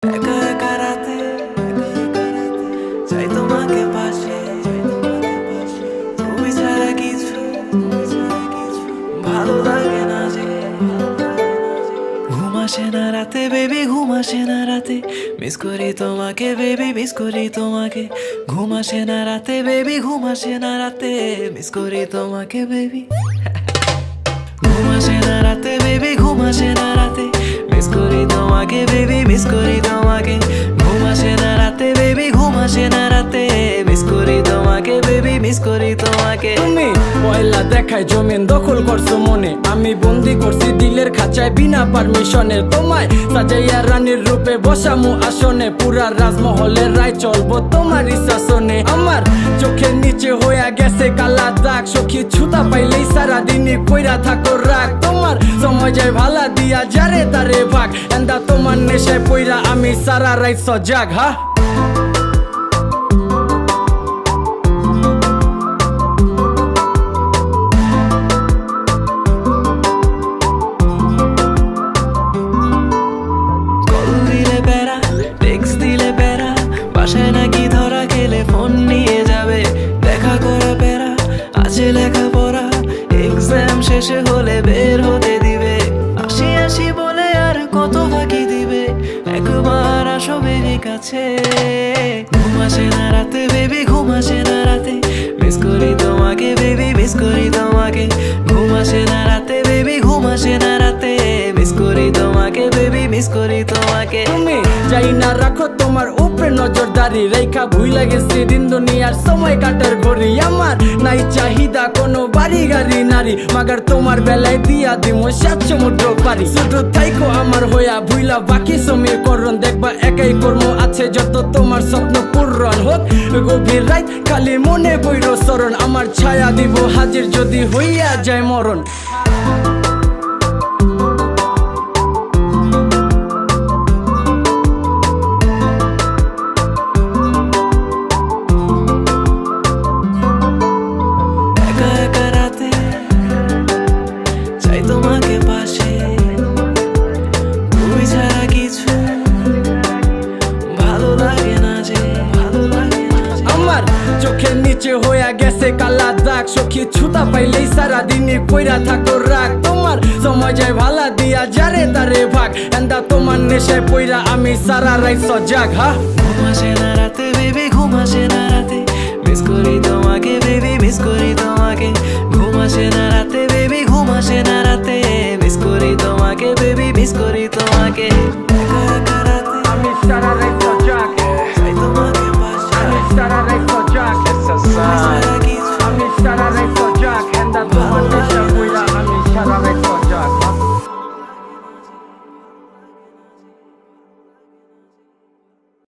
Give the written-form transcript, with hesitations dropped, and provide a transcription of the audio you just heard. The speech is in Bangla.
একা একা রাতে চাই তোমাকে পাশে, তুমি ছাড়া কিছু ভালো লাগে না যে। ঘুম আসে না রাতে বেবি, ঘুম আসে না রাতে, মিস করি তোমাকে বেবি, মিস করি তোমাকে। ঘুম আসে না রাতে বেবি, ঘুম আসে না রাতে, মিস করি তোমাকে বেবি। ঘুম আসে না রাতে বেবি, ঘুম আসে না রাতে, মিস করি তোমাকে বেবি, মিস করি তোমাকে। ঘুম আসে না রাতে বেবি, ঘুম আসে না রাতে, মিস করি তোমাকে বেবি, মিস করি তোমাকে। তুমি পয়লা দেখায় জমিন দখল করছো মনে, আমি বন্দি করছি দিলের খাঁচায় বিনা পারমিশনে। তোমায় সাজাইয়া রানীর রূপে বসামু আসনে, পুরা রাজমহলের রায় চলবো তোমারই শাসনে। আমার চোখের নিচে হইয়া গেছে কালা দাগ, সখী ছুতা পাইলেই সারাদিনই কইরা থাকো রাগ। তোমার সময় যায় ভালা দিয়া যারে তারে ভাগ, এন্দা তোমার নেশায় পইরা আমি সারা রাইত সজাগ। হা বাসায় নাকি ধরা খেলে ফোন নিয়ে যাবে, দেখা করা প্যারা আছে লেখাপড়া, এক্সাম শেষে হলে বের হতে দিবে। আসি আসি বলে আর কত ফাঁকি দিবে, একবার আসো বেবি কাছে। ঘুম আসে না রাতে বেবি, ঘুম আসে না রাতে, মিস করি তোমাকে বেবি, মিস করি তোমাকে। ঘুম আসে না রাতে বেবি, ঘুম আসে না রাতে, মিস করি তোমাকে বেবি, মিস করি তোমাকে। তুমি যাই না রাখো তোমার উপরে নজরদারি, রেখা ভুইলা গেছি দিন দুনিয়ার সময় কাটার ঘড়ি। আমার নাই চাহিদা কোনো বাড়ি গাড়ি নারী, মাগার তোমার বেলায় দিয়া দিমো 7 সমুদ্র পারি। শুধু তাইকো আমার হইয়া ভুইলা বাকি সমীকরণ, দেখবা একাই কর্ম আছে যত তোমার স্বপ্ন পূরণ হোক। গভীর রাত খালি মনে বইর শরণ, আমার ছায়া দিব হাজির যদি হইয়া যায় মরণ। তোমাকে পাশে, তুমি ছাড়া কিছু ভালো লাগে না যে, ভালো লাগে না যে। আমার চোখের নিচে হইয়া গেছে কালা দাগ, সখী ছুতা পাইলেই সারাদিনই কইরা থাকো রাগ। তোমার সময় যায় ভালা দিয়া যারে তারে ভাগ, এন্দা তোমার নেশায় পইরা আমি সারা রাইত সজাগ। হা ঘুম আসে না রাতে বেবি, ঘুম আসে না রাতে, মিস করি তোমাকে বেবি, মিস করি তোমাকে। ঘুম আসে না রাতে বেবি, ঘুম আসে না রাতে, মিস করি তোমাকে বেবি, মিস করি তোমাকে।